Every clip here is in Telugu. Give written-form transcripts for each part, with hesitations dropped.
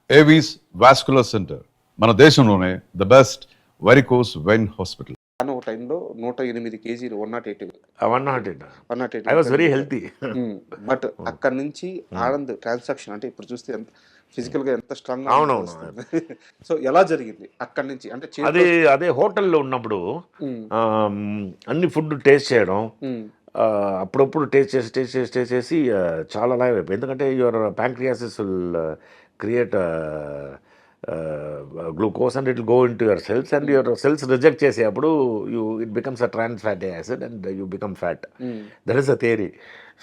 ఏవీస్ వాస్కులర్ సెంటర్ మన దేశంలోనే the best varicose vein hospital. అని ఒక టైంలో 108 కేజీలు 108 I was very healthy. But అక్కడి నుంచి ఆనంద్ ట్రాన్సాక్షన్ అంటే ఇప్పుడు చూస్తే ఎంత ఫిజికల్ గా ఎంత స్ట్రాంగ్ అవునవును. సో ఎలా జరిగింది అక్కడి నుంచి అంటే అదే హోటల్లో ఉన్నప్పుడు అన్ని ఫుడ్ టేస్ట్ చేయడం, అప్పుడప్పుడు టేస్ట్ చేసి చాలా లావ్ అయిపోయి. ఎందుకంటే your pancreas will create glucose and it will go in to your cells and your cells reject చేసేటప్పుడు it becomes a trans fatty acid and you become fat. That is a theory.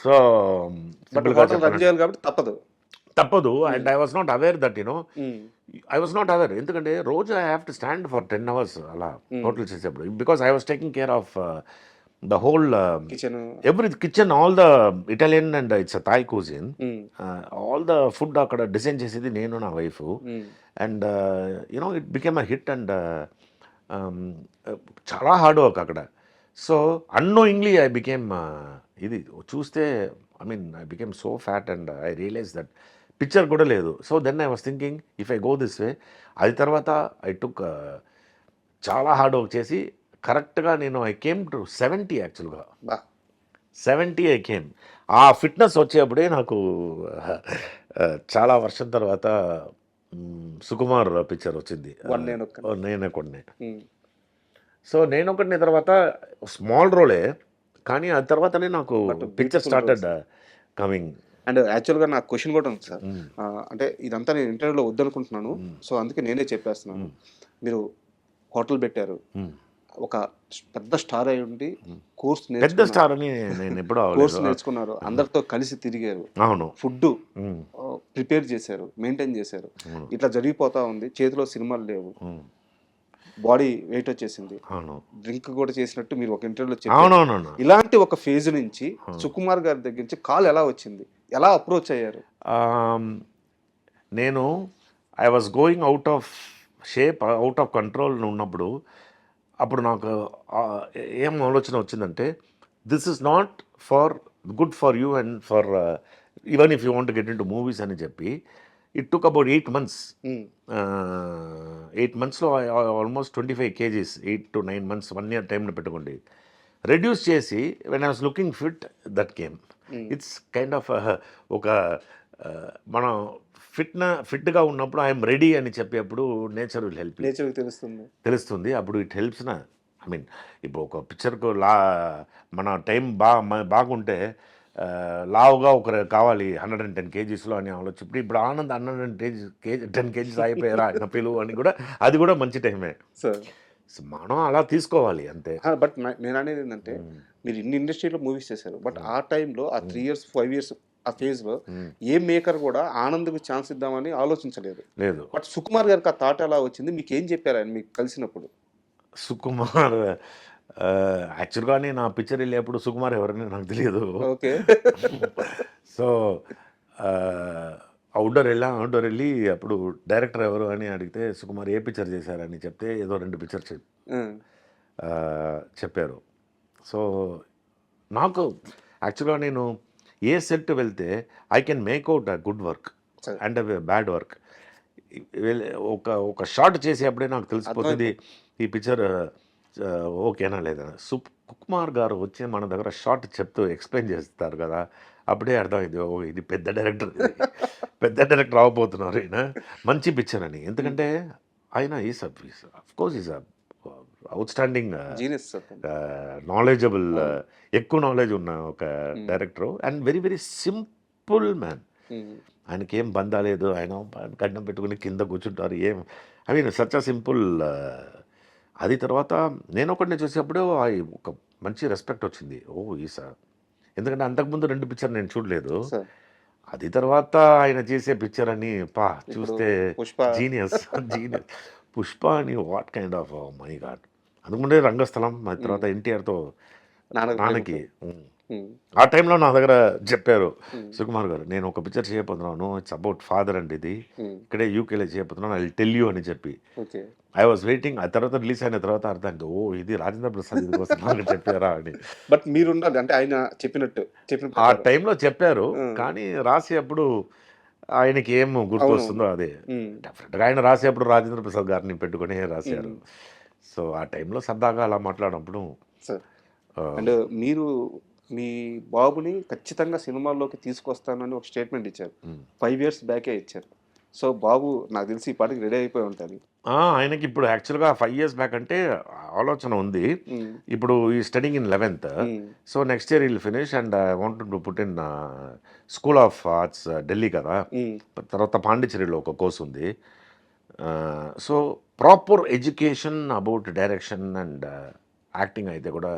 So run చేయాలి కాబట్టి తప్పదు. And I was not aware that I was not aware. ఎందుకంటే రోజు I have to stand for 10 hours అలా హోటల్ చేసేప్పుడు, because I was taking care of the whole every kitchen, all the Italian and it's a Thai cuisine, all the food akkada design chesedi nenu na wife, and it became a hit and chala hard work akkada. So unknowingly I became idi chuste, I mean I became so fat and I realized that picture kuda ledu. So then I was thinking, if I go this way, adi tarvata I took chala hard work chesi కరెక్ట్గా నేను ఐ కేమ్ టు 70. యాక్చువల్గా 70 ఐ కేమ్. ఆ ఫిట్నెస్ వచ్చేప్పుడే నాకు చాలా వర్షం తర్వాత సుకుమార్ పిక్చర్ వచ్చింది, నేనొకడినే. సో నేనొకడిని తర్వాత స్మాల్ రోలే, కానీ ఆ తర్వాతనే నాకు పిక్చర్ స్టార్టెడ్ కమింగ్. అండ్ యాక్చువల్గా నాకు క్వశ్చన్ కూడా ఉంది సార్, అంటే ఇదంతా నేను ఇంటర్వ్యూలో వద్దనుకుంటున్నాను, సో అందుకే నేనే చెప్పేస్తున్నాను. మీరు హోటల్ పెట్టారు, ఒక పెద్ద స్టార్ అయి ఉండి కోర్స్ నేర్చుకున్నారు, అందరితో కలిసి తిరిగారు, ఫుడ్ ప్రిపేర్ చేశారు, మెయింటైన్ చేశారు. ఇట్లా జరిగిపోతా ఉంది, చేతిలో సినిమాలు లేవు, బాడీ వెయిట్ వచ్చేసింది, డ్రింక్ కూడా చేసినట్టు మీరు ఒక ఇంటర్వ్యూలో చెప్పారు. ఇలాంటి ఒక ఫేజ్ నుంచి సుకుమార్ గారి దగ్గర నుంచి కాల్ ఎలా వచ్చింది, ఎలా అప్రోచ్ అయ్యారు? నేను I was going out of shape, out of control ఉన్నప్పుడు అప్పుడు నాకు ఏం ఆలోచన వచ్చిందంటే, this is not for good for you and for even if you want get in to movies అని చెప్పి. It took about 8 months. 8 monthsలో almost 25 kgs, 8 to 9 months, 1 year టైంలో పెట్టుకోండి. రెడ్యూస్ చేసి when I was looking fit, that came. It's kind of ఒక మనం ఫిట్గా ఉన్నప్పుడు ఐఎమ్ రెడీ అని చెప్పేప్పుడు నేచర్ విల్ హెల్ప్, తెలుస్తుంది. అప్పుడు ఇట్ హెల్ప్స్ నా. ఐ మీన్ ఇప్పుడు ఒక పిక్చర్కు మన టైం బాగుంటే లావుగా ఒకరు కావాలి 110 kgsలో అని ఆలోచించి, ఇప్పుడు ఆనంద్ 110 kgs అయిపోయారా ఆయన పిలువు అని కూడా, అది కూడా మంచి టైమే. మనం అలా తీసుకోవాలి అంతే. బట్ నేను అనేది ఏంటంటే, మీరు ఇన్ని ఇండస్ట్రీలో మూవీస్ చేశారు, బట్ ఆ టైంలో ఆ 3 years 5 years ఆ ఫేజ్లో ఏ మేకర్ కూడా ఆనంద్కి ఛాన్స్ ఇద్దామని ఆలోచించలేదు. బట్ సుకుమార్ గారికి ఆ థాట్ ఎలా వచ్చింది, మీకు ఏం చెప్పారు ఆయన మీకు కలిసినప్పుడు? సుకుమార్ యాక్చువల్గా నా పిక్చర్ వెళ్ళేప్పుడు సుకుమార్ ఎవరని నాకు తెలియదు. ఓకే. సో అవుట్డోర్ వెళ్ళి అప్పుడు డైరెక్టర్ ఎవరు అని అడిగితే సుకుమార్ ఏ పిక్చర్ చేశారని చెప్తే ఏదో 2 పిక్చర్ చెప్పారు. సో నాకు యాక్చువల్గా నేను ఏ సెట్ వెళ్తే I can make out a good work and bad work. ఒక షార్ట్ చేసేప్పుడే నాకు తెలిసిపోతుంది ఈ పిక్చర్ ఓకేనా లేదా. సుకుమార్ గారు వచ్చి మన దగ్గర షార్ట్ చెప్తూ ఎక్స్ప్లెయిన్ చేస్తారు కదా, అప్పుడే అర్థమైంది, ఓ ఇది పెద్ద డైరెక్టర్ అవ్వబోతున్నారు ఈయన, మంచి పిక్చర్ అని. ఎందుకంటే ఆయన అఫ్కోర్స్ ఈజ్ అవుట్స్టాండింగ్ నాలెడ్జబుల్, ఎక్కువ నాలెడ్జ్ ఉన్న ఒక director and very very simple man. ఆయనకి ఏం బందా లేదు, ఆయన గడ్డం పెట్టుకుని కింద కూర్చుంటారు, ఏం I mean such a simple. అది తర్వాత నేను ఒకటిని చూసేప్పుడు ఒక మంచి రెస్పెక్ట్ వచ్చింది. సార్, ఎందుకంటే అంతకుముందు 2 పిక్చర్ నేను చూడలేదు. అది తర్వాత ఆయన చేసే పిక్చర్ అని చూస్తే జీనియస్. పుష్ప అని what kind of my god. అందుకుంటే రంగస్థలం, తర్వాత ఎన్టీఆర్తో నాన్నకి. ఆ టైంలో నా దగ్గర చెప్పారు సుకుమార్ గారు, నేను ఒక పిక్చర్ చేయబోతున్నాను, ఇట్స్ అబౌట్ ఫాదర్ అండి, ఇది ఇక్కడే యూకేలో చేయబోతున్నాను, ఐ విల్ టెల్ యూ అని చెప్పి. I was waiting. ఆ తర్వాత రిలీజ్ అయిన తర్వాత అర్థం, ఇది రాజేంద్ర ప్రసాద్ ఇది కోసం నాకు చెప్పారా అని. బట్ మీరు అంటే ఆయన చెప్పిన ఆ టైంలో చెప్పారు, కానీ రాసి అప్పుడు ఆయనకి ఏం గుర్తొస్తుందో అదే. ఉమ్, డెఫినెట్గా ఆయన రాసేప్పుడు రాజేంద్ర ప్రసాద్ గారిని పెట్టుకుని రాశారు. సో ఆ టైంలో సరదాగా అలా మాట్లాడినప్పుడు సార్ ఆ, అండ్ మీరు మీ బాబుని ఖచ్చితంగా సినిమాల్లోకి తీసుకొస్తానని ఒక స్టేట్మెంట్ ఇచ్చారు. 5 years బ్యాకే ఇచ్చారు. సో బాబు నాకు తెలిసి ఈ పాటికి రెడీ అయిపోయి ఉంటుంది. ఆయనకి ఇప్పుడు యాక్చువల్గా 5 years బ్యాక్ అంటే ఆలోచన ఉంది. ఇప్పుడు ఈ studying in 11th. So next year will finish and I want to put in school of arts Delhi కదా. తర్వాత పాండిచ్చేరిలో ఒక కోర్స్ ఉంది. So proper education about direction and acting అయితే కూడా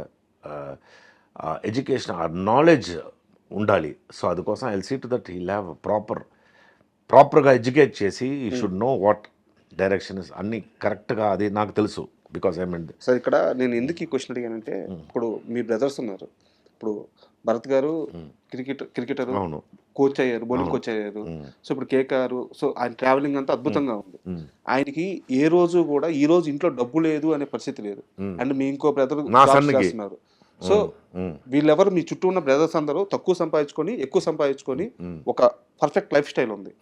ఎడ్యుకేషన్ నాలెడ్జ్ ఉండాలి. సో అందుకోసం I'll see to that he'll have ప్రాపర్గా ఎడ్యుకేట్ చేసి ఈ షుడ్ నో వాట్ డైరెక్షన్ అన్నీ కరెక్ట్గా అది నాకు తెలుసు బికాస్ ఐ మీన్. సార్ ఇక్కడ నేను ఎందుకు ఈ క్వశ్చన్ అడిగానంటే ఇప్పుడు మీ బ్రదర్స్ ఉన్నారు. ఇప్పుడు భరత్ గారు క్రికెటర్ అవును. కోచ్ అయ్యారు, బౌలింగ్ కోచ్ అయ్యారు. సో ఇప్పుడు కేకేఆర్, సో ఆయన ట్రావెలింగ్ అంతా అద్భుతంగా ఉంది. ఆయనకి ఏ రోజు కూడా ఈ రోజు ఇంట్లో డబ్బు లేదు అనే పరిస్థితి లేదు. అండ్ మీ ఇంకో బ్రదర్ చేస్తున్నారు. సో వీళ్ళెవరు మీ చుట్టూ ఉన్న బ్రదర్స్ అందరూ తక్కువ సంపాదించుకొని ఎక్కువ సంపాదించుకొని ఒక పర్ఫెక్ట్ లైఫ్ స్టైల్ ఉంది.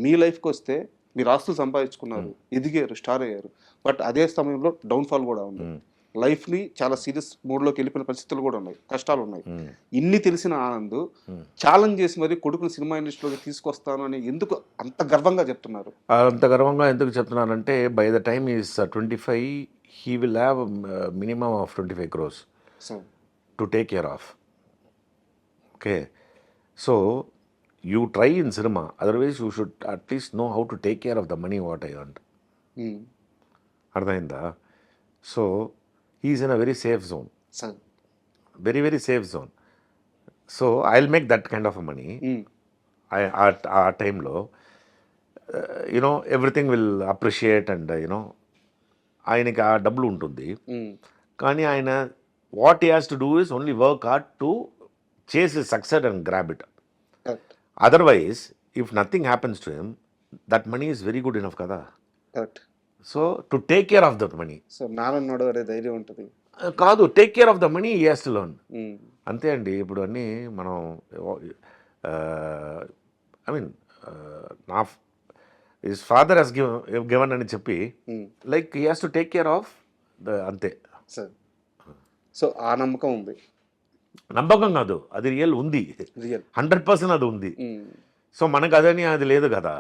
మీ లైఫ్కి వస్తే మీరు ఆస్తులు సంపాదించుకున్నారు, ఎదిగారు, స్టార్ అయ్యారు. బట్ అదే సమయంలో డౌన్ఫాల్ కూడా ఉంది. లైఫ్ని చాలా సీరియస్ మోడ్లోకి వెళ్ళిపోయిన పరిస్థితులు కూడా ఉన్నాయి, కష్టాలు ఉన్నాయి. ఇన్ని తెలిసిన ఆనంద్ ఛాలెంజ్ చేసి మరి కొడుకుని సినిమా ఇండస్ట్రీలోకి తీసుకొస్తాను అని ఎందుకు అంత గర్వంగా చెప్తున్నారు? అంత గర్వంగా ఎందుకు చెప్తున్నానంటే by the time is 25 he will have minimum of 25 crores to take care of. Okay, so you try in cinema, otherwise you should at least know how to take care of the money what I earned. అర్థమైందా? So he's in a very safe zone, very very safe zone. So I'll make that kind of a money. ఆ టైంలో ఎవ్రీథింగ్ విల్ అప్రిషియేట్ అండ్ ఆయనకి ఆ డబ్బులు ఉంటుంది. కానీ ఆయన what he has to do is only work hard to chase his success and grab it. Otherwise, if nothing happens to him, that money is very good enough kada. So to take care of that money. So నాన్నోడు అనే ధైర్యం ఉంటుంది కాదు, take care of the money he has to learn. అంతే అండి. ఇప్పుడు అన్నీ మనం ఐ మీన్ నా హిస్ ఫాదర్ హెస్ గివన్ అని చెప్పి like he has to take care of the అంతే. సార్ సో ఆ నమ్మకం ఉంది. నమ్మకం కాదు, అది రియల్ ఉంది, రియల్ 100% అది ఉంది. సో మనకు అదని అది లేదు కదా.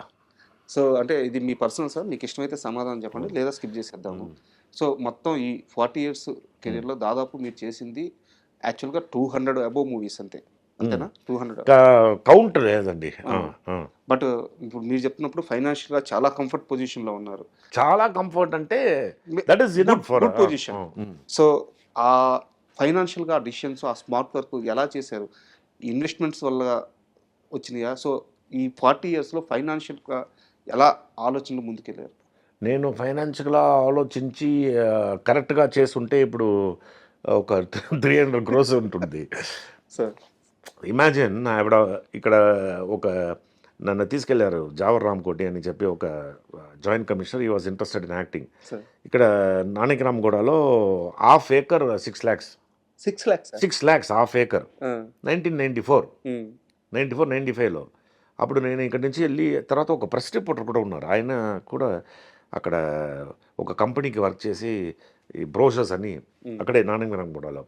సో అంటే ఇది మీ పర్సనల్ సార్, మీకు ఇష్టమైతే సమాధానం చెప్పండి లేదా స్కిప్ చేసేద్దాము. సో మొత్తం ఈ 40 years కెరీర్లో దాదాపు మీరు చేసింది యాక్చువల్గా 200 అబోవ్ మూవీస్ అంతే, అంతేనా? 200 కౌంట్ లేదండి. బట్ ఇప్పుడు మీరు చెప్తున్నప్పుడు ఫైనాన్షియల్గా చాలా కంఫర్ట్ పొజిషన్లో ఉన్నారు. చాలా కంఫర్ట్ అంటే that is enough for good position. So ఆ ఫైనాన్షియల్గా డిసిషన్స్, ఆ స్మార్ట్ వర్క్ ఎలా చేశారు? ఇన్వెస్ట్మెంట్స్ వల్ల వచ్చినాయా? సో ఈ 40 yearsలో ఫైనాన్షియల్గా ఎలా ఆలోచనలు ముందుకెళ్ళారు? నేను ఫైనాన్షియల్గా ఆలోచించి కరెక్ట్గా చేస్తుంటే ఇప్పుడు ఒక 300 crores ఉంటుంది సార్. ఇమాజిన్ ఆవిడ ఇక్కడ ఒక నన్ను తీసుకెళ్లారు జావర్ రామ్కోటి అని చెప్పి ఒక జాయింట్ కమిషనర్, ఈ వాజ్ ఇంట్రెస్టెడ్ ఇన్ యాక్టింగ్. ఇక్కడ నానిక్రామ్గూడలో ½ acre 6 lakhs. 6 lakhs ½ acre 1994-95లో. అప్పుడు నేను ఇక్కడి నుంచి వెళ్ళి తర్వాత ఒక ప్రెస్ రిపోర్టర్ కూడా ఉన్నారు, ఆయన కూడా అక్కడ ఒక కంపెనీకి వర్క్ చేసి ఈ బ్రోషర్స్ అని అక్కడే నానిక్రామ్గూడలో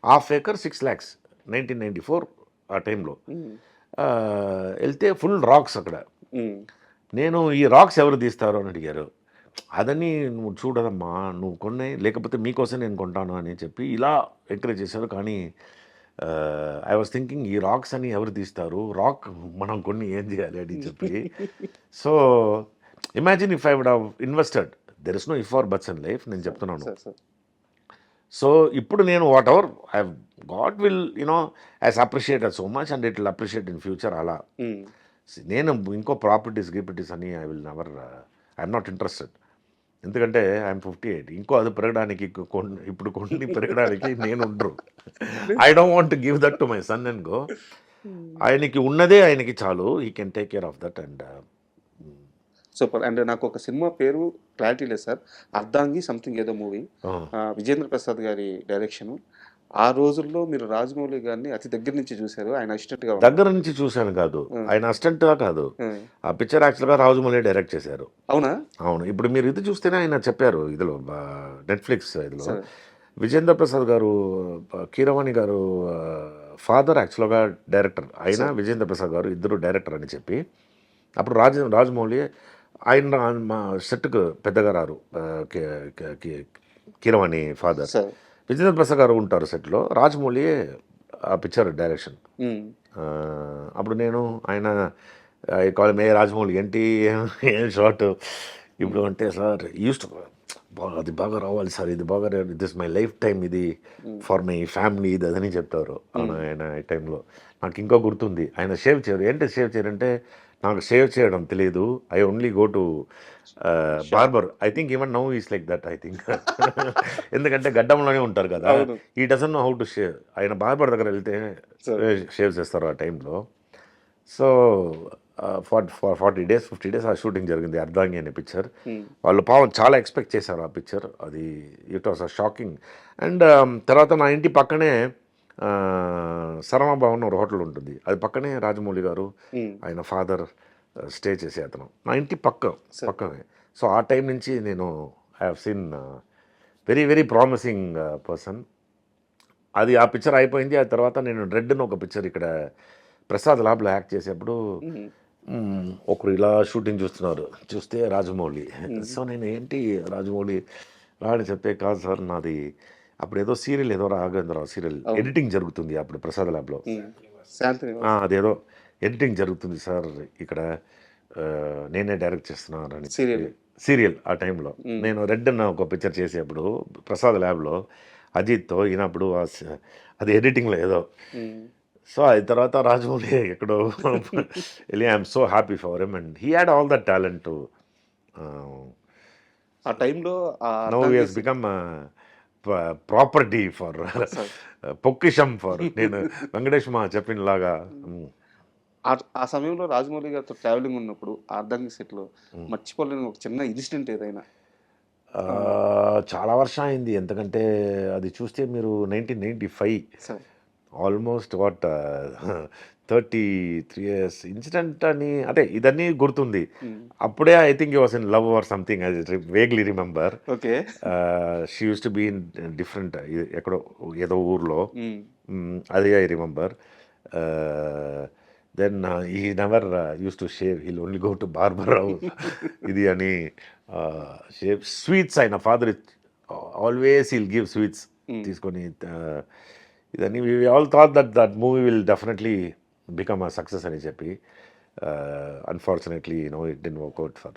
½ acre 6 lakhs 1994 ఆ టైంలో వెళ్తే ఫుల్ రాక్స్ అక్కడ. నేను ఈ రాక్స్ ఎవరు తీస్తారు అని అడిగారు. అదని నువ్వు చూడదమ్మా, నువ్వు కొనే, లేకపోతే మీకోసం నేను కొంటాను అని చెప్పి ఇలా ఎంకరేజ్ చేశారు. కానీ ఐ వాజ్ థింకింగ్ ఈ రాక్స్ అని ఎవరు తీస్తారు, రాక్ మనం కొన్ని ఏం చేయాలి అని చెప్పి. So imagine if I would have invested, there is no if or buts in life, నేను చెప్తున్నాను. సో ఇప్పుడు నేను whatever I got will as appreciated so much and it will appreciate in future. అలా నేను ఇంకో ప్రాపర్టీస్ అని I will never, I'm not interested. ఎందుకంటే ఐఎమ్ 58, ఇంకో అది పెరగడానికి ఇప్పుడు కొన్ని పెరగడానికి నేను ఉండరు. I don't want to give that to my sun and go. ఆయనకి ఉన్నదే ఆయనకి చాలు, he can take care of that. And super. And నాకు ఒక సినిమా పేరు క్లారిటీ లేదు సార్, అర్ధాంగి సంథింగ్ ఏదో మూవీ, విజేంద్ర ప్రసాద్ గారి డైరెక్షన్. ఆ రోజుల్లో మీరు రాజమౌళి గారిని అతి దగ్గర నుంచి చూశారు. ఆయన అసిస్టెంట్ గా దగ్గర నుంచి చూశాను కాదు, ఆయన అసిస్టెంట్గా కాదు. ఆ పిక్చర్ యాక్చువల్గా రాజమౌళి డైరెక్ట్ చేశారు. అవునా? అవును. ఇప్పుడు మీరు ఇది చూస్తేనే ఆయన చెప్పారు ఇదిలో నెట్ఫ్లిక్స్ ఇదిలో సరే. విజేంద్ర ప్రసాద్ గారు, కీరవాణి గారు ఫాదర్ యాక్చువల్గా డైరెక్టర్, ఆయన విజేంద్ర ప్రసాద్ గారు ఇద్దరు డైరెక్టర్ అని చెప్పి అప్పుడు రాజమౌళి ఆయన మా సెట్కు పెద్దగా రారు. కీరవాణి ఫాదర్ సరే. విజేంద్ర ప్రసాద్ గారు ఉంటారు సెట్లో, రాజమౌళి ఆ పిక్చర్ డైరెక్షన్. అప్పుడు నేను ఆయన కాల్ మే రాజమౌళి ఏంటి ఏం షార్ట్ ఇప్పుడు అంటే సార్ యూస్ట్ అది బాగా రావాలి సార్, ఇది బాగా దిస్ మై లైఫ్ టైం, ఇది ఫర్ మై ఫ్యామిలీ, ఇది అదని చెప్తారు ఆయన ఈ టైంలో. నాకు ఇంకా గుర్తుంది ఆయన షేవ్ చేయరు. ఏంటి షేవ్ చేయరంటే నాకు షేవ్ చేయడం తెలియదు, I only go to barber. I think even now is like that I think. ఎందుకంటే గడ్డంలోనే ఉంటారు కదా, ఈ doesn't know how to shave. ఆయన బార్బర్ దగ్గర వెళ్తే షేవ్ చేస్తారు ఆ టైంలో. సో 40 days 50 days ఆ షూటింగ్ జరిగింది అర్ధాంగి అనే పిక్చర్. వాళ్ళు పాపం చాలా ఎక్స్పెక్ట్ చేశారు ఆ పిక్చర్, అది it was a shocking. And తర్వాత నా ఇంటి పక్కనే శరణ భవన్ ఒక హోటల్ ఉంటుంది, అది పక్కనే రాజమౌళి గారు ఆయన ఫాదర్ స్టే చేసే అతను నా ఇంటి పక్కనే. సో ఆ టైం నుంచి నేను I have seen very very promising person. అది ఆ పిక్చర్ అయిపోయింది. ఆ తర్వాత నేను రెడ్ అని ఒక పిక్చర్ ఇక్కడ ప్రసాద్ ల్యాబ్లో యాక్ట్ చేసేప్పుడు ఒకరు ఇలా షూటింగ్ చూస్తే రాజమౌళి. సో నేను ఏంటి రాజమౌళి రాని చెప్తే, కాదు సార్ నాది అప్పుడు ఏదో సీరియల్ ఏదో రాఘవేంద్రరావు సీరియల్ ఎడిటింగ్ జరుగుతుంది అప్పుడు ప్రసాద్ ల్యాబ్లో, అదేదో ఎడిటింగ్ జరుగుతుంది సార్ ఇక్కడ, నేనే డైరెక్ట్ చేస్తున్నాను అని సీరియల్. ఆ టైంలో నేను రెడ్ అన్న ఒక పిక్చర్ చేసేప్పుడు ప్రసాద్ ల్యాబ్లో అజిత్తో ఈయనప్పుడు అది ఎడిటింగ్లో ఏదో. సో అది తర్వాత రాజమౌళి ఎక్కడో వెళ్ళి I'm so happy for him and he had all that talent to ఆ టైంలో now he has become property for పొక్కిషం ఫర్ నేను వెంకటేష్ మా చెప్పిన లాగా. ఆ సమయంలో రాజమౌళి గారితో ట్రావెలింగ్ ఉన్నప్పుడు ఆ అర్ధంగి సెట్లో మర్చిపోలేని ఒక చిన్న ఇన్సిడెంట్ ఏదైనా? చాలా వర్షం అయింది, ఎందుకంటే అది చూస్తే మీరు 1995 ఆల్మోస్ట్ 33 years ఇన్సిడెంట్ అని, అదే ఇదన్నీ గుర్తుంది. అప్పుడే I think you was in love or something, I vaguely remember. Okay. She uses to be in different ఎక్కడో ఏదో ఊర్లో, అది I remember. Then he never uses to shave, he'll only go to barber ఇది అని షేవ్. స్వీట్స్ ఆయన father always he'll give sweets తీసుకొని ఇదని. We all thought that movie will definitely become a success అని చెప్పి. Unfortunately it didn't work out for.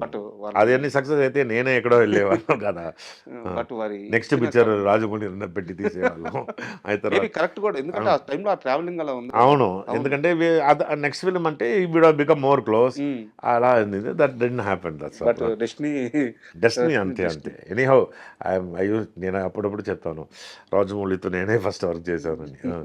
But అది అన్ని సక్సెస్ అయితే నేనే ఎక్కడో వెళ్ళేవాళ్ళం కదా. బట్ వారి నెక్స్ట్ పిక్చర్ రాజమౌళి పెట్టి తీసేవాళ్ళం. అయితే కరెక్ట్ కూడా, ఎందుకంటే ఆ టైంలో ఆ ట్రావెలింగ్ అలా ఉంది. అవును, ఎందుకంటే నెక్స్ట్ ఫిల్మ్ అంటే ఈ would have become more close. అలా that didn't happen. That's but destiny అంతే. ఎనీహౌ నేను అప్పుడప్పుడు చెప్తాను రాజమౌళితో నేనే ఫస్ట్ వర్క్ చేశానని.